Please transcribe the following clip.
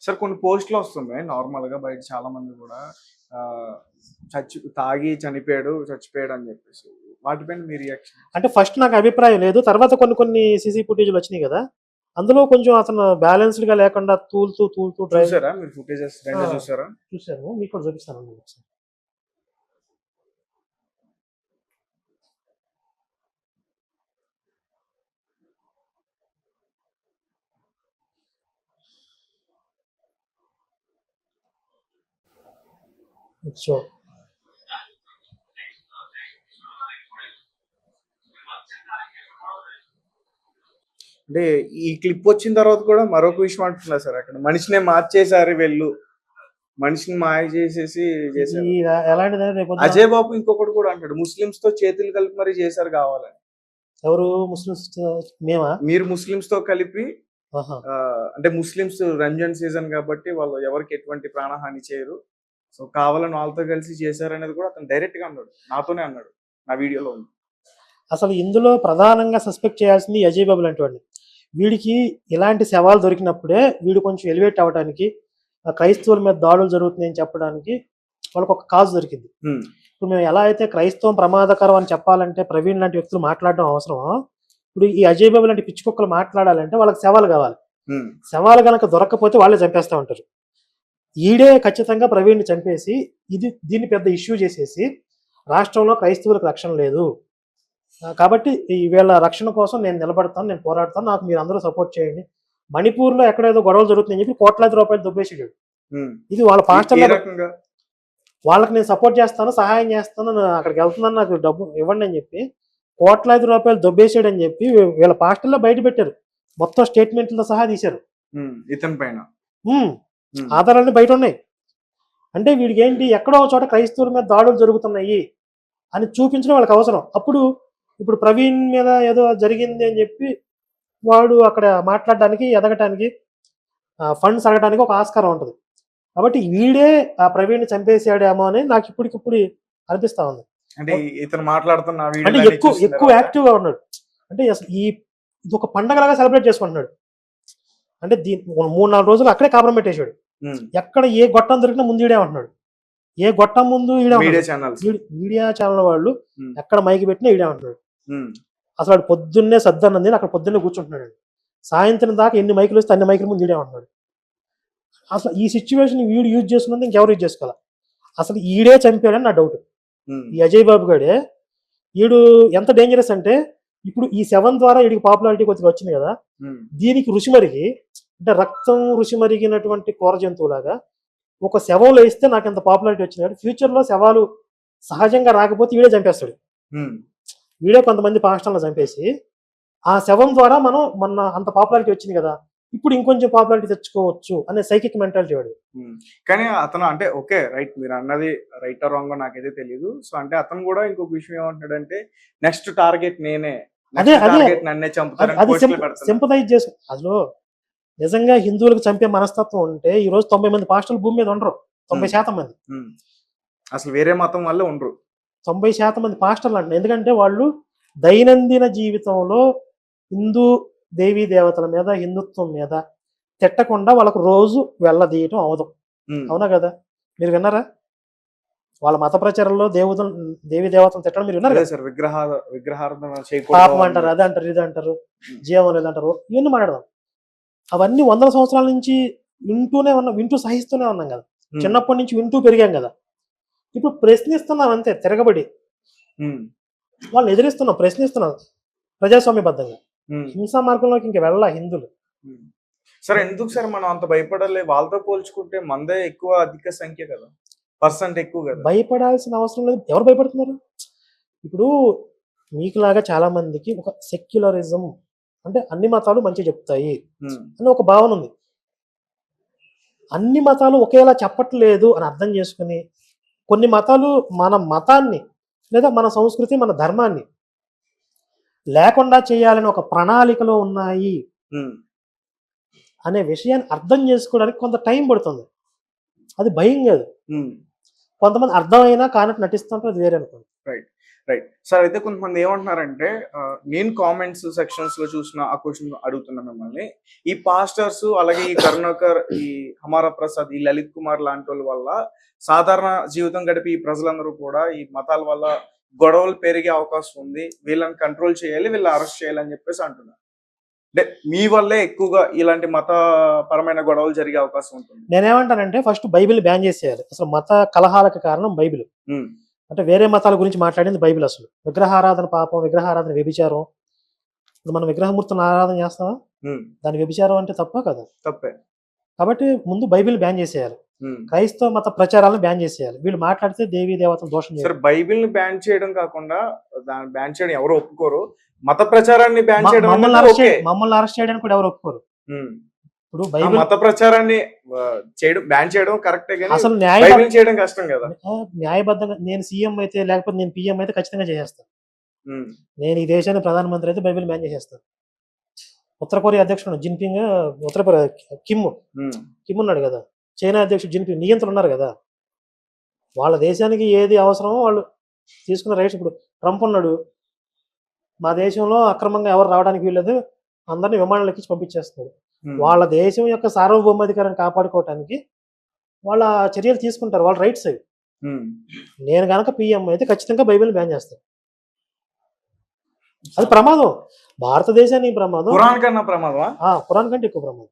Sir కొన్ని పోస్టులు వస్తున్నాయి నార్మల్‌గా బయట చాలా మంది కూడా తాగి చచ్చిపోయాడు అని చెప్పేసి. వాటిపైన మీ రియాక్షన్? అంటే ఫస్ట్ నాకు అభిప్రాయం లేదు. తర్వాత కొన్ని సీసీ ఫుటేజ్‌లు వచ్చినాయి కదా! అందులో కొంచెం అతను బ్యాలెన్స్‌డ్‌గా లేకుండా తూలుతూ డ్రైవ్. చూసారా మీరు ఫుటేజెస్ 2 చూసారా? చూసాను. మీకు కూడా చూపిస్తానండి ఒకసారి. సో అంటే ఈ క్లిప్ వచ్చిన తర్వాత కూడా మరొక విషయం అంటున్నారు సార్, అక్కడ మనిషినే మార్చేసారు వీళ్ళు, మనిషిని మాయ చేసేసి చేశారు. అజయ్ బాబు ఇంకొకటి కూడా అంటాడు, ముస్లిమ్స్ తో చేతులు కలిపి మరి చేశారు కావాలని. ఎవరు ముస్లిమ్స్? మేమా? మీరు ముస్లిమ్స్ తో కలిపి, అంటే ముస్లిమ్స్ రంజాన్ సీజన్ కాబట్టి వాళ్ళు ఎవరికి ఎటువంటి ప్రాణహాని చేయరు, సో కావాలని వాళ్ళతో కలిసి చేశారు అనేది కూడా అతను డైరెక్ట్ గా అన్నాడు, నాతోనే అన్నాడు, నా వీడియోలో ఉంది. అసలు ఇందులో ప్రధానంగా సస్పెక్ట్ చేయాల్సింది అజయ్ బాబు లాంటి వాడిని. వీడికి ఇలాంటి శవాలు దొరికినప్పుడే వీడు కొంచెం ఎలివేట్ అవ్వడానికి, క్రైస్తవుల మీద దాడులు జరుగుతున్నాయని చెప్పడానికి వాళ్ళకి ఒక కాజ్ దొరికింది. ఇప్పుడు మేము ఎలా అయితే క్రైస్తవం ప్రమాదకరం అని చెప్పాలంటే ప్రవీణ్ లాంటి వ్యక్తులు మాట్లాడడం అవసరమో, ఇప్పుడు ఈ అజయ్ బాబు లాంటి పిచ్చి కుక్కలు మాట్లాడాలంటే వాళ్ళకి శవాలు కావాలి. శవాలు కనుక దొరకకపోతే వాళ్ళే చంపేస్తూ ఉంటారు. ఈడే ఖచ్చితంగా ప్రవీణ్ని చంపేసి దీన్ని పెద్ద ఇష్యూ చేసేసి రాష్ట్రంలో క్రైస్తవులకు రక్షణ లేదు కాబట్టి వీళ్ళ రక్షణ కోసం నేను నిలబడతాను, నేను పోరాడతాను, నాకు మీరు అందరూ సపోర్ట్ చేయండి. మణిపూర్లో ఎక్కడేదో గొడవలు జరుగుతున్నాయని చెప్పి కోట్లాది రూపాయలు దొబ్బేసాడు. ఇది వాళ్ళ పాస్టర్ల, వాళ్ళకి నేను సపోర్ట్ చేస్తాను, సహాయం చేస్తాను, అక్కడికి వెళ్తున్నాను, నాకు డబ్బు ఇవ్వండి అని చెప్పి కోట్లాది రూపాయలు దొబ్బేసాడు అని చెప్పి వీళ్ళ పాస్టర్లో బయట పెట్టారు. మొత్తం స్టేట్మెంట్లతో సహా తీశారు. ఇతని పైన ఆధారాలు బయట ఉన్నాయి. అంటే వీడికి ఏంటి, ఎక్కడో చోట క్రైస్తవుల మీద దాడులు జరుగుతున్నాయి అని చూపించడం వాళ్ళకి అవసరం. ఇప్పుడు ప్రవీణ్ మీద ఏదో జరిగింది అని చెప్పి వాడు అక్కడ మాట్లాడడానికి, ఎదగటానికి, ఫండ్స్ అడగడానికి ఒక ఆస్కారం ఉంటుంది. కాబట్టి వీడే ఆ ప్రవీణ్ చంపేసాడేమో అని నాకు ఇప్పటికిప్పుడు అనిపిస్తా ఉంది. అంటే ఇతను మాట్లాడుతున్న అంటే ఎక్కువ యాక్టివ్ గా ఉన్నాడు. అంటే అసలు ఇది ఒక పండగలాగా సెలబ్రేట్ చేసుకుంటున్నాడు. అంటే 3-4 రోజులు అక్కడే కాపురం పెట్టేశాడు. ఎక్కడ ఏ గొట్టం దొరికినా ముందు ఈడే ఉంటున్నాడు. ఏ గొట్టం ముందు మీడియా ఛానల్ వాళ్ళు ఎక్కడ మైకి పెట్టినా ఈడే ఉంటున్నాడు. అసలు వాడు పొద్దున్నే సద్దన్నది అక్కడ పొద్దున్నే కూర్చుంటున్నాడు. సాయంత్రం దాకా ఎన్ని మైకులు వస్తే అన్ని మైకుల ముందు ఈడే ఉంటున్నాడు. అసలు ఈ సిచ్యువేషన్ వీడు యూజ్ చేసుకున్నది ఇంకెవరు యూజ్ చేసుకోవాలి. అసలు ఈడే చంపాడని నా డౌట్. ఈ అజయ్ బాబు గాడే వీడు ఎంత డేంజరస్ అంటే, ఇప్పుడు ఈ 7 ద్వారా వీడికి పాపులారిటీ కొద్దిగా వచ్చింది కదా, దీనికి రుచి మరిగి, అంటే రక్తం రుచి మరిగినటువంటి కూర జంతువులాగా ఒక శవంలో ఇస్తే నాకు ఎంత పాపులారిటీ వచ్చింది కాబట్టి ఫ్యూచర్ లో శవాలు సహజంగా రాకపోతే వీడే చంపేస్తాడు. వీడే కొంతమంది పాస్టర్లు చంపేసి ఆ శవం ద్వారా మనం మొన్న అంత పాపులారిటీ వచ్చింది కదా, ఇప్పుడు ఇంకొంచెం పాపులారిటీ తెచ్చుకోవచ్చు అనే సైకిక్ మెంటాలిటీ వాడు. కానీ అతను అంటే ఓకే రైట్, మీరు అన్నది రైట్ ఆర్ రాంగ్ నాకైతే తెలియదు. సో అంటే అతను కూడా ఇంకొక విషయం ఏమంటున్నాడంటే, నెక్స్ట్ టార్గెట్ నేనే, అదే సింపథైజ్ చేసు. అసలు నిజంగా హిందువులకు చంపే మనస్తత్వం ఉంటే ఈ రోజు 90 మంది పాస్టర్లు భూమి మీద ఉండరు. 90% మంది అసలు వేరే మతం వల్లే ఉండరు. 90% మంది పాస్టర్లు అంటారు. ఎందుకంటే వాళ్ళు దైనందిన జీవితంలో హిందూ దేవీ దేవతల మీద, హిందుత్వం మీద తిట్టకుండా వాళ్ళకు రోజు వెళ్ళదీయటం అవదు. అవునా కదా? మీరు విన్నారా? వాళ్ళ మత ప్రచారంలో దేవీ దేవతలు తిట్టడం మీరు విన్నారు కదా సార్? పాపం అంటారు, అది అంటారు, ఇది అంటారు, జీవం లేదంటారు, ఇవన్నీ మాట్లాడదాం. అవన్నీ 100 సంవత్సరాల నుంచి వింటూ సహిస్తూనే ఉన్నాం కదా, చిన్నప్పటి నుంచి వింటూ పెరిగాం కదా. ఇప్పుడు ప్రశ్నిస్తున్నాం అంతే, తిరగబడి వాళ్ళని ఎదిరిస్తున్నాం, ప్రశ్నిస్తున్నాం ప్రజాస్వామ్యబద్ధంగా. హింసా మార్గంలోకి ఇంకా వెళ్ళా హిందువులు. సరే ఎందుకు సార్ మనం అంత భయపడాలి? వాళ్ళతో పోల్చుకుంటే మందే ఎక్కువ, అధిక సంఖ్య కదా, పర్సెంట్ ఎక్కువ కదా. భయపడాల్సిన అవసరం లేదు. ఎవరు భయపడుతున్నారు? ఇప్పుడు మీకులాగా చాలా మందికి ఒక సెక్యులరిజం అంటే అన్ని మతాలు మంచి చెప్తాయి అని ఒక భావన ఉంది. అన్ని మతాలు ఒకేలా చెప్పట్లేదు అని అర్థం చేసుకుని కొన్ని మతాలు మన మతాన్ని లేదా మన సంస్కృతి, మన ధర్మాన్ని లేకుండా చేయాలని ఒక ప్రణాళికలో ఉన్నాయి అనే విషయాన్ని అర్థం చేసుకోవడానికి కొంత టైం పడుతుంది. అది భయం కాదు. కొంతమంది అర్థమైనా కానట్టు నటిస్తుంటారు, అది వేరే అనుకోండి. Right sir. అయితే కొంతమంది ఏమంటున్నారంటే నేను కామెంట్స్ సెక్షన్స్ లో చూసిన ఆ క్వశ్చన్ అడుగుతున్నా మిమ్మల్ని. ఈ పాస్టర్స్ అలాగే ఈ కరుణాకర్, ఈ హమారా ప్రసాద్, ఈ లలిత్ కుమార్ లాంటి వాళ్ళ వల్ల సాధారణ జీవితం గడిపి ఈ ప్రజలందరూ కూడా ఈ మతాల వల్ల గొడవలు పెరిగే అవకాశం ఉంది, వీళ్ళని కంట్రోల్ చేయాలి, వీళ్ళని అరెస్ట్ చేయాలి అని చెప్పేసి అంటున్నారు. అంటే మీ వల్లే ఎక్కువగా ఇలాంటి మతపరమైన గొడవలు జరిగే అవకాశం ఉంటుంది. నేనేమంటానంటే ఫస్ట్ బైబిల్ బ్యాన్ చేసేయాలి. అసలు మత కలహాలకు కారణం బైబిల్. అంటే వేరే మతాల గురించి మాట్లాడింది బైబిల్. అసలు విగ్రహారాధన పాపం, విగ్రహారాధన వ్యభిచారం. ఇప్పుడు మనం విగ్రహమూర్తులను ఆరాధన చేస్తామా? దాని వ్యభిచారం అంటే తప్ప కదా? తప్పే. కాబట్టి ముందు బైబిల్ బ్యాన్ చేసేయాలి. క్రైస్తవ మత ప్రచారాలను బ్యాన్ చేసేయాలి. వీళ్ళు మాట్లాడితే దేవీ దేవతను దోషం చేయాలి. బైబిల్ ని బ్యాన్ చేయడం కాకుండా దాన్ని బ్యాన్ చేయడం ఎవరు ఒప్పుకోరు. మత ప్రచారాన్ని బ్యాన్ చేయడం మమ్మల్ని అరెస్ట్ చేయడానికి కూడా ఎవరు ఒప్పుకోరు. ఇప్పుడు బైబిల్ మత ప్రచారాన్ని చేయడం బ్యాన్ చేయడం కరెక్టే, కానీ అసలు బైబిల్ చేయడం కష్టం కదా. న్యాయబద్ధంగా నేను సీఎం అయితే లేకపోతే నేను పిఎం అయితే ఖచ్చితంగా చేసేస్తాను. నేను ఈ దేశానికి ప్రధానమంత్రి అయితే బైబిల్ బ్యాన్ చేసేస్తాను. ఉత్తర కొరియా అధ్యక్షుడు జిన్పింగ్, ఉత్తర కొరియా కిమ్ ఉన్నాడు కదా, చైనా అధ్యక్షుడు జిన్పింగ్, నియంత్రణ ఉన్నారు కదా. వాళ్ళ దేశానికి ఏది అవసరమో వాళ్ళు తీసుకున్న రైట్స్. ఇప్పుడు ట్రంప్ ఉన్నాడు, మా దేశంలో అక్రమంగా ఎవరు రావడానికి వీల్లేదు, అందరినీ విమానాలు ఎక్కించి పంపించేస్తున్నారు. వాళ్ళ దేశం యొక్క సార్వభౌమాధికారాన్ని కాపాడుకోవటానికి వాళ్ళ చర్యలు తీసుకుంటారు, వాళ్ళ రైట్స్ అవి. నేను కనుక పిఎం అయితే ఖచ్చితంగా బైబిల్ బ్యాన్ చేస్తాను. అది ప్రమాదం, భారతదేశానికి ప్రమాదం, ఖురాన్ కన్నా ప్రమాదం, ఖురాన్ కంటే ఎక్కువ ప్రమాదం.